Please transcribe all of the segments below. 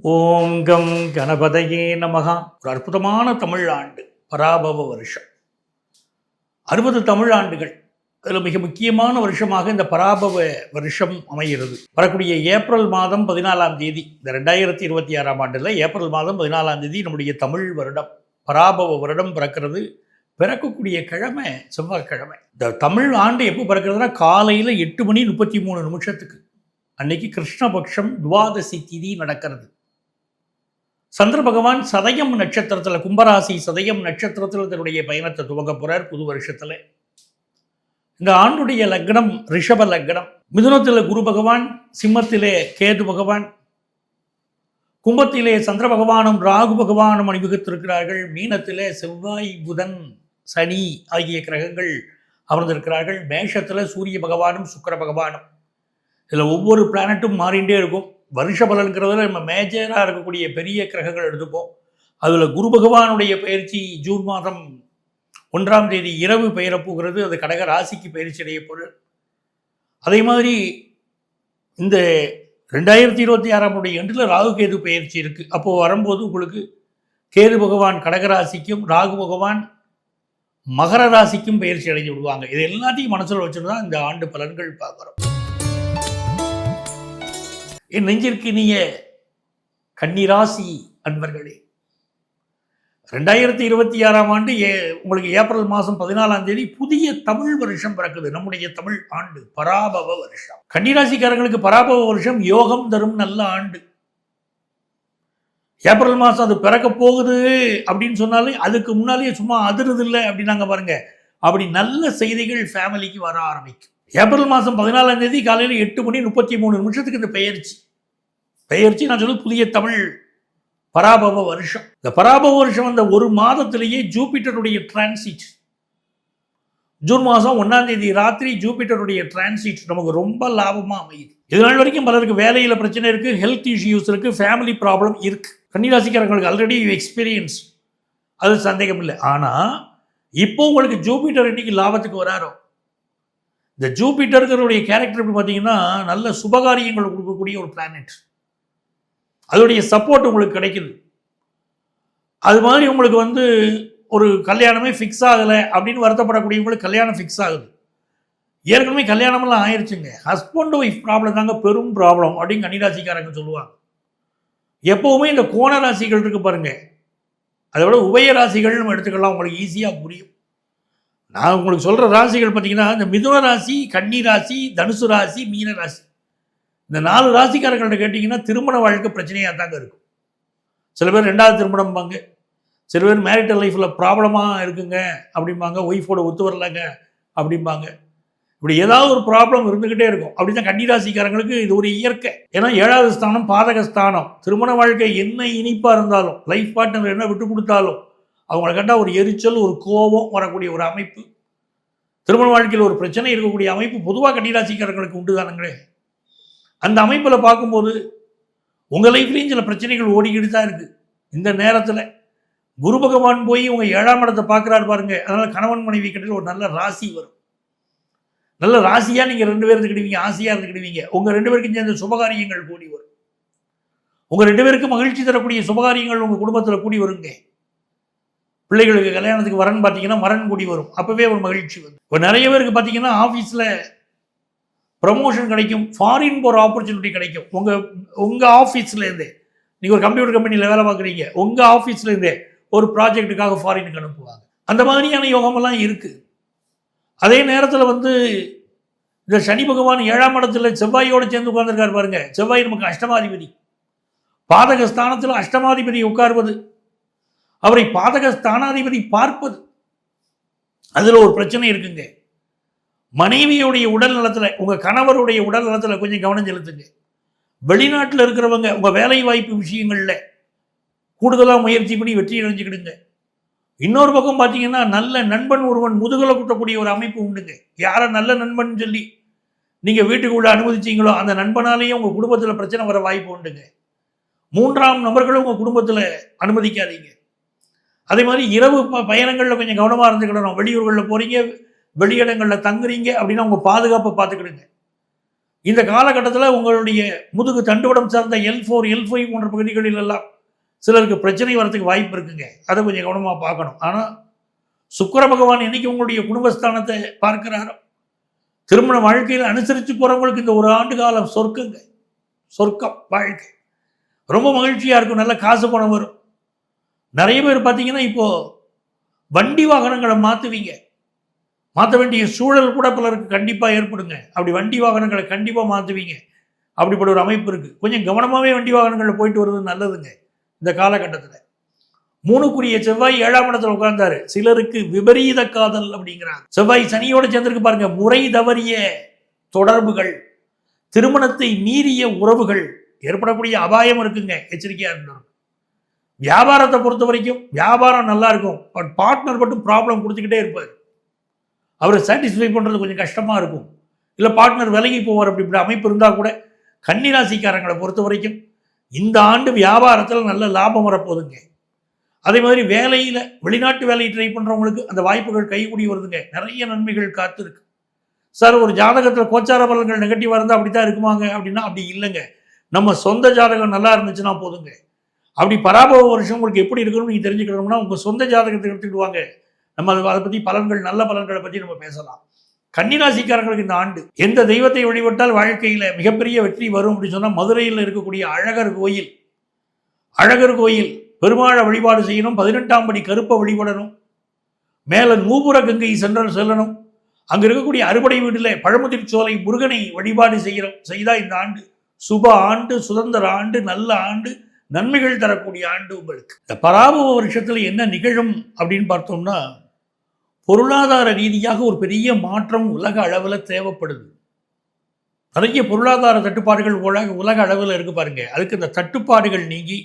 ஓம் come கணபதையே நமகா. ஒரு அற்புதமான தமிழ் ஆண்டு பராபவ வருஷம். 60 தமிழ் ஆண்டுகள். அதில் மிக முக்கியமான வருஷமாக இந்த பராபவ வருஷம் அமைகிறது. வரக்கூடிய ஏப்ரல் மாதம் 14ஆம் தேதி, இந்த 2026ஆம் ஆண்டில் ஏப்ரல் மாதம் 14ஆம் தேதி நம்முடைய தமிழ் வருடம் பராபவ வருடம் பிறக்கிறது. பிறக்கக்கூடிய கிழமை செவ்வாய்க்கிழமை. இந்த தமிழ் ஆண்டு எப்போ பிறக்கிறதுனா காலையில் 8:33 அன்னைக்கு கிருஷ்ணபக்ஷம் துவாதசி திதி நடக்கிறது. சந்திர பகவான் சதயம் நட்சத்திரத்தில், கும்பராசி சதயம் நட்சத்திரத்தில் தன்னுடைய பயணத்தை துவங்க போறார் புது வருஷத்துல. இந்த ஆண்டுடைய லக்னம் ரிஷப லக்னம். மிதுனத்தில் குரு பகவான், சிம்மத்திலே கேது பகவான், கும்பத்திலே சந்திர பகவானும் ராகு பகவானும் அணிவகுத்திருக்கிறார்கள். மீனத்திலே செவ்வாய் புதன் சனி ஆகிய கிரகங்கள் அமர்ந்திருக்கிறார்கள். மேஷத்தில் சூரிய பகவானும் சுக்கிர பகவானும். இதில் ஒவ்வொரு பிளானட்டும் மாறிண்டே இருக்கும். வருஷ பலன்கிறதுல நம்ம மேஜராக இருக்கக்கூடிய பெரிய கிரகங்கள் எடுத்துப்போம். அதில் குரு பகவானுடைய பயிற்சி ஜூன் மாதம் 1ஆம் தேதி இரவு பெயரப்போகிறது. அது கடக ராசிக்கு பயிற்சி அடைய போகிறது. அதே மாதிரி இந்த 2026ஆம் ஆண்டில் ராகு கேது பயிற்சி இருக்குது. அப்போது வரும்போது உங்களுக்கு கேது பகவான் கடகராசிக்கும் ராகு பகவான் மகர ராசிக்கும் பயிற்சி அடைஞ்சு விடுவாங்க. இது எல்லாத்தையும் மனசில் வச்சுட்டு தான் இந்த ஆண்டு பலன்கள் பார்க்குறோம். என் நெஞ்சிற்கு நீங்க கன்னிராசி அன்பர்களே, 2026ஆம் ஆண்டு உங்களுக்கு ஏப்ரல் மாதம் 14ஆம் தேதி புதிய தமிழ் வருஷம் பிறக்குது. நம்முடைய தமிழ் ஆண்டு பராபவ வருஷம். கன்னிராசிக்காரங்களுக்கு பராபவ வருஷம் யோகம் தரும் நல்ல ஆண்டு. ஏப்ரல் மாதம் அது பிறக்க போகுது அப்படின்னு சொன்னாலே அதுக்கு முன்னாலேயே சும்மா அதிருது இல்லை அப்படின்னாங்க பாருங்க. அப்படி நல்ல செய்திகள் ஃபேமிலிக்கு வர ஆரம்பிக்கும். ஏப்ரல் மாதம் 14ஆம் தேதி காலையில் 8:33 இந்த பெயர்ச்சி நான் சொல்லுவது புதிய தமிழ் பராபவ வருஷம். இந்த பராபவ வருஷம் அந்த ஒரு மாதத்திலேயே ஜூபிட்டருடைய டிரான்சிட், ஜூன் மாதம் 1ஆம் தேதி ராத்திரி ஜூபிட்டருடைய டிரான்சிட் நமக்கு ரொம்ப லாபமாக அமையுது. இது நாள் வரைக்கும் பலருக்கு வேலையில் பிரச்சனை இருக்குது, ஹெல்த் இஷ்யூஸ் இருக்குது, ஃபேமிலி ப்ராப்ளம் இருக்குது. கன்னிராசிக்காரங்களுக்கு ஆல்ரெடி எக்ஸ்பீரியன்ஸ், அது சந்தேகம் இல்லை. ஆனால் இப்போ உங்களுக்கு ஜூபிட்டர் இன்னைக்கு லாபத்துக்கு வராரோ. இந்த ஜூபிட்டருடைய கேரக்டர் எப்படி பார்த்தீங்கன்னா நல்ல சுபகாரியங்கள் கொடுக்கக்கூடிய ஒரு பிளானட். அதோடைய சப்போர்ட் உங்களுக்கு கிடைக்குது. அது மாதிரி உங்களுக்கு ஒரு கல்யாணமே ஃபிக்ஸ் ஆகலை அப்படின்னு வருத்தப்படக்கூடியவங்களுக்கு கல்யாணம் ஃபிக்ஸ் ஆகுது. ஏற்கனவே கல்யாணமெல்லாம் ஆயிடுச்சுங்க. ஹஸ்பண்ட் ஒய்ஃப் ப்ராப்ளம் தாங்க பெரும் ப்ராப்ளம் அப்படின்னு கன்னிராசிக்காரங்க சொல்லுவாங்க. எப்போவுமே இந்த கோண ராசிகள் இருக்கு பாருங்க, அதை விட உபய ராசிகள் நம்ம எடுத்துக்கலாம், உங்களுக்கு ஈஸியாக புரியும். நான் உங்களுக்கு சொல்கிற ராசிகள் பார்த்தீங்கன்னா இந்த மிதுன ராசி, கன்னி ராசி, தனுசு ராசி, மீன ராசி, இந்த 4 ராசிக்காரர்கள்ட்ட கேட்டிங்கன்னா திருமண வாழ்க்கை பிரச்சனையாக தாங்க இருக்கும். சில பேர் 2வது திருமணம்பாங்க, சில பேர் மேரிட்டல் லைஃப்பில் ப்ராப்ளமாக இருக்குங்க அப்படிம்பாங்க, ஒய்ஃபோட ஒத்து வரலைங்க அப்படிம்பாங்க. இப்படி ஏதாவது ஒரு ப்ராப்ளம் இருந்துக்கிட்டே இருக்கும். அப்படி தான் கன்னிராசிக்காரங்களுக்கு இது ஒரு இயற்கை. ஏன்னா 7வது ஸ்தானம் பாதக ஸ்தானம். திருமண வாழ்க்கை என்ன இனிப்பாக இருந்தாலும், லைஃப் பார்ட்னர் என்ன விட்டு கொடுத்தாலும் அவங்கள கண்டால் ஒரு எரிச்சல், ஒரு கோபம் வரக்கூடிய ஒரு அமைப்பு, திருமண வாழ்க்கையில் ஒரு பிரச்சனை இருக்கக்கூடிய அமைப்பு பொதுவாக கன்னிராசிக்காரங்களுக்கு உண்டு தானுங்களே. அந்த அமைப்பில் பார்க்கும்போது உங்கள் லைஃப்லேயும் சில பிரச்சனைகள் ஓடிக்கிட்டு தான் இருக்குது. இந்த நேரத்தில் குரு பகவான் போய் உங்கள் 7ஆம் இடத்தை பார்க்குறாரு பாருங்க. அதனால் கணவன் மனைவி கிட்ட ஒரு நல்ல ராசி வரும். நல்ல ராசியாக நீங்கள் 2 பேர் இருந்துக்கிடுவீங்க, ஆசையாக இருந்துக்கிடுவீங்க. உங்கள் 2 பேருக்கும் சேர்ந்த சுபகாரியங்கள் கூடி வரும். உங்கள் 2 பேருக்கும் மகிழ்ச்சி தரக்கூடிய சுபகாரியங்கள் உங்கள் குடும்பத்தில் கூடி வருங்க. பிள்ளைகளுக்கு கல்யாணத்துக்கு வரன் பார்த்தீங்கன்னா வரன் கூடி வரும். அப்போவே ஒரு மகிழ்ச்சி வரும். இப்போ நிறைய பேருக்கு பார்த்தீங்கன்னா ஆஃபீஸில் ப்ரமோஷன் கிடைக்கும், ஃபாரின் போகிற ஆப்பர்ச்சுனிட்டி கிடைக்கும். உங்கள் ஆஃபீஸ்லேருந்தே, நீங்கள் ஒரு கம்ப்யூட்டர் கம்பெனியில் வேலை பார்க்குறீங்க, உங்கள் ஆஃபீஸ்லேருந்தே ஒரு ப்ராஜெக்ட்டுக்காக ஃபாரினுக்கு அனுப்புவாங்க. அந்த மாதிரியான யோகமெல்லாம் இருக்குது. அதே நேரத்தில் இந்த சனி பகவான் 7ஆம் இடத்துல செவ்வாயோடு சேர்ந்து உட்கார்ந்துருக்காரு பாருங்க. செவ்வாய் நமக்கு அஷ்டமாதிபதி. பாதக ஸ்தானத்தில் அஷ்டமாதிபதி உட்கார்வது, அவரை பாதக ஸ்தானாதிபதி பார்ப்பது, அதில் ஒரு பிரச்சனை இருக்குங்க. மனைவியுடைய உடல் நலத்தில், உங்கள் கணவருடைய உடல் நலத்தில் கொஞ்சம் கவனம் செலுத்துங்க. வெளிநாட்டில் இருக்கிறவங்க உங்கள் வேலை வாய்ப்பு விஷயங்களில் கூடுதலாக முயற்சி பண்ணி வெற்றி அடைஞ்சுக்கிடுங்க. இன்னொரு பக்கம் பார்த்தீங்கன்னா நல்ல நண்பன் ஒருவன் முதுகலை குட்டக்கூடிய ஒரு அமைப்பு உண்டுங்க. யாரை நல்ல நண்பன் சொல்லி நீங்கள் வீட்டுக்குள்ளே அனுமதிச்சிங்களோ அந்த நண்பனாலேயும் உங்கள் குடும்பத்தில் பிரச்சனை வர வாய்ப்பு உண்டுங்க. 3ஆம் நபர்களும் உங்கள் குடும்பத்தில் அனுமதிக்காதீங்க. அதே மாதிரி இரவு பயணங்களில் கொஞ்சம் கவனமாக இருந்துக்கிடணும். வெளியூர்களில் போகிறீங்க, வெளியிடங்களில் தங்குறீங்க அப்படின்னா உங்கள் பாதுகாப்பை பார்த்துக்கிடுங்க. இந்த காலகட்டத்தில் உங்களுடைய முதுகு தண்டுவடம் சார்ந்த L4 L5 போன்ற பகுதிகளில் எல்லாம் சிலருக்கு பிரச்சனை வரதுக்கு வாய்ப்பு இருக்குங்க. அதை கொஞ்சம் கவனமாக பார்க்கணும். ஆனால் சுக்கிர பகவான் என்னைக்கு உங்களுடைய குடும்பஸ்தானத்தை பார்க்கிறாரோ, திருமண வாழ்க்கையில் அனுசரித்து போகிறவங்களுக்கு இந்த ஒரு ஆண்டு காலம் சொர்க்கங்க. சொர்க்கம் வாழ்க்கை ரொம்ப மகிழ்ச்சியாக இருக்கும். நல்ல காசு பணம் வரும். நிறைய பேர் பார்த்தீங்கன்னா இப்போது வண்டி வாகனங்களை மாற்ற வேண்டிய சூழல் கூட பலருக்கு கண்டிப்பாக ஏற்படுங்க. அப்படி வண்டி வாகனங்களை கண்டிப்பாக மாற்றுவீங்க. அப்படிப்பட்ட ஒரு அமைப்பு இருக்குது. கொஞ்சம் கவனமாகவே வண்டி வாகனங்களில் போயிட்டு வருவது நல்லதுங்க. இந்த காலகட்டத்தில் 3க்குரிய செவ்வாய் 7ஆம் இடத்துல உட்கார்ந்தாரு. சிலருக்கு விபரீத காதல் அப்படிங்கிறாங்க. செவ்வாய் சனியோட சேர்ந்திருக்கு பாருங்க. முறை தவறிய தொடர்புகள், திருமணத்தை மீறிய உறவுகள் ஏற்படக்கூடிய அபாயம் இருக்குங்க. எச்சரிக்கையாக இருக்கணும். வியாபாரத்தை பொறுத்த வரைக்கும் வியாபாரம் நல்லா இருக்கும். பட் பார்ட்னர் மட்டும் ப்ராப்ளம் கொடுத்துக்கிட்டே இருப்பார். அவரை சாட்டிஸ்ஃபை பண்ணுறது கொஞ்சம் கஷ்டமாக இருக்கும். இல்லை பார்ட்னர் விலகி போவார். இப்படி அமைப்பு இருந்தால் கூட கன்னிராசிக்காரங்களை பொறுத்த வரைக்கும் இந்த ஆண்டு வியாபாரத்தில் நல்ல லாபம் வரப்போகுதுங்க. அதே மாதிரி வேலையில் வெளிநாட்டு வேலையை ட்ரை பண்ணுறவங்களுக்கு அந்த வாய்ப்புகள் கைகூடி வருதுங்க. நிறைய நன்மைகள் காத்திருக்கு. சார் ஒரு ஜாதகத்தில் கோச்சார பலன்கள் நெகட்டிவாக இருந்தால் அப்படி தான் இருக்குமாங்க அப்படின்னா அப்படி இல்லைங்க. நம்ம சொந்த ஜாதகம் நல்லா இருந்துச்சுன்னா போதுங்க. அப்படி பராபவ வருஷம் உங்களுக்கு எப்படி இருக்கணும்னு நீங்கள் தெரிஞ்சுக்கணும்னா உங்கள் சொந்த ஜாதகத்தை எடுத்துக்கிடுவாங்க. நம்ம அதை பற்றி பலன்கள், நல்ல பலன்களை பற்றி நம்ம பேசலாம். கன்னிராசிக்காரர்களுக்கு இந்த ஆண்டு எந்த தெய்வத்தை வழிபட்டால் வாழ்க்கையில் மிகப்பெரிய வெற்றி வரும் அப்படின்னு சொன்னால் மதுரையில் இருக்கக்கூடிய அழகர் கோயில் பெருமாளை வழிபாடு செய்யணும். 18ஆம் படி கருப்பை வழிபடணும். மேலே நூபுர கங்கை செல்லணும். அங்கே இருக்கக்கூடிய அறுபடை வீட்டில் பழமுதிர் சோலை முருகனை வழிபாடு செய்தால் இந்த ஆண்டு சுப ஆண்டு, சுதந்திர ஆண்டு, நல்ல ஆண்டு, நன்மைகள் தரக்கூடிய ஆண்டு உங்களுக்கு. இந்த பராபவ வருஷத்தில் என்ன நிகழும் அப்படின்னு பார்த்தோம்னா, பொருளாதார ரீதியாக ஒரு பெரிய மாற்றம் உலக அளவில் தேவைப்படுது. நிறைய பொருளாதார தட்டுப்பாடுகள் உலக அளவில் இருக்கு பாருங்க. அதுக்கு இந்த தட்டுப்பாடுகள் நீங்கி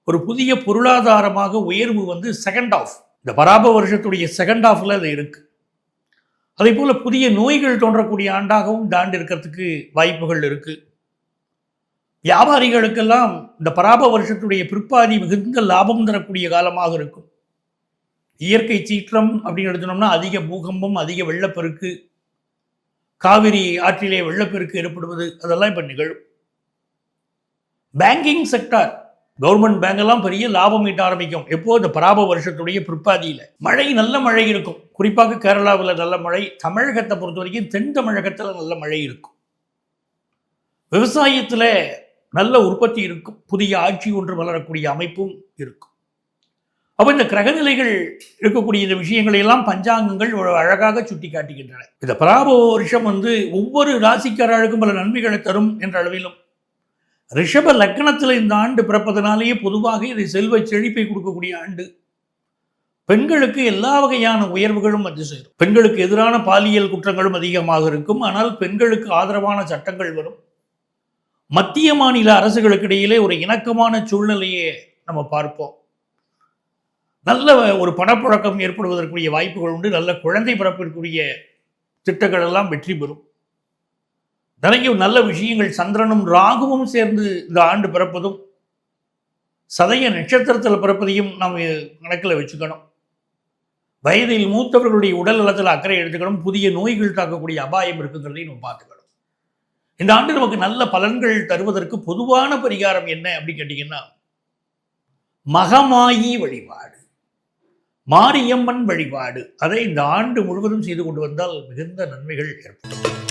ஒரு புதிய பொருளாதாரமாக உயர்வு செகண்ட் ஆஃப், இந்த பராபவ வருஷத்துடைய செகண்ட் ஆஃப்ல அது இருக்கு. அதே போல புதிய நோய்கள் தோன்றக்கூடிய ஆண்டாகவும் இந்த ஆண்டு இருக்கிறதுக்கு வாய்ப்புகள் இருக்கு. வியாபாரிகளுக்கெல்லாம் இந்த பராபவ வருஷத்துடைய பிற்பாதி மிகுந்த லாபம் தரக்கூடிய காலமாக இருக்கும். இயற்கை சீற்றம் அப்படின்னு எடுத்தோம்னா அதிக பூகம்பம், அதிக வெள்ளப்பெருக்கு, காவிரி ஆற்றிலே வெள்ளப்பெருக்கு ஏற்படுவது அதெல்லாம் இப்போ நிகழும். பேங்கிங் செக்டார், கவர்மெண்ட் பேங்கெல்லாம் பெரிய லாபம் ஈட்ட ஆரம்பிக்கும். எப்போ இந்த பராபவ வருஷத்துடைய பிற்பாதியில் நல்ல மழை இருக்கும். குறிப்பாக கேரளாவில் நல்ல மழை, தமிழகத்தை பொறுத்த வரைக்கும் தென் தமிழகத்தில் நல்ல மழை இருக்கும். விவசாயத்தில் நல்ல உற்பத்தி இருக்கும். புதிய ஆட்சி ஒன்று வளரக்கூடிய அமைப்பும் இருக்கும். அப்போ இந்த கிரகநிலைகள் இருக்கக்கூடிய இந்த விஷயங்களை எல்லாம் பஞ்சாங்கங்கள் அழகாக சுட்டி காட்டுகின்றன. இந்த பராபவ வருஷம் ஒவ்வொரு ராசிக்காரர்களுக்கும் பல நன்மைகளை தரும் என்ற அளவிலும் ரிஷப லக்னத்தில் இந்த ஆண்டு பிறப்பதனாலேயே பொதுவாக இதை செல்வ செழிப்பை கொடுக்கக்கூடிய ஆண்டு. பெண்களுக்கு எல்லா வகையான உயர்வுகளும் சேரும். பெண்களுக்கு எதிரான பாலியல் குற்றங்களும் அதிகமாக இருக்கும். ஆனால் பெண்களுக்கு ஆதரவான சட்டங்கள் வரும். மத்திய மாநில அரசுகளுக்கு இடையிலே ஒரு இணக்கமான சூழ்நிலையை நம்ம பார்ப்போம். நல்ல ஒரு பணப்புழக்கம் ஏற்படுவதற்குரிய வாய்ப்புகள் உண்டு. நல்ல குழந்தை பிறப்பிற்குரிய திட்டங்கள் எல்லாம் வெற்றி பெறும். நிறைய நல்ல விஷயங்கள், சந்திரனும் ராகுவும் சேர்ந்து இந்த ஆண்டு பிறப்பதும் சதய நட்சத்திரத்தில் பிறப்பதையும் நாம் கணக்கில் வச்சுக்கணும். வயதில் மூத்தவர்களுடைய உடல் நலத்தில் அக்கறை எடுத்துக்கணும். புதிய நோய்கள் தாக்கக்கூடிய அபாயம் இருக்குங்கிறதையும் நம்ம பார்த்துக்கணும். இந்த ஆண்டு நமக்கு நல்ல பலன்கள் தருவதற்கு பொதுவான பரிகாரம் என்ன அப்படின்னு கேட்டீங்கன்னா, மகமாயி வழிபாடு, மாரியம்மன் வழிபாடு, அதை இந்த ஆண்டு முழுவதும் செய்து கொண்டு வந்தால் மிகுந்த நன்மைகள் ஏற்படும்.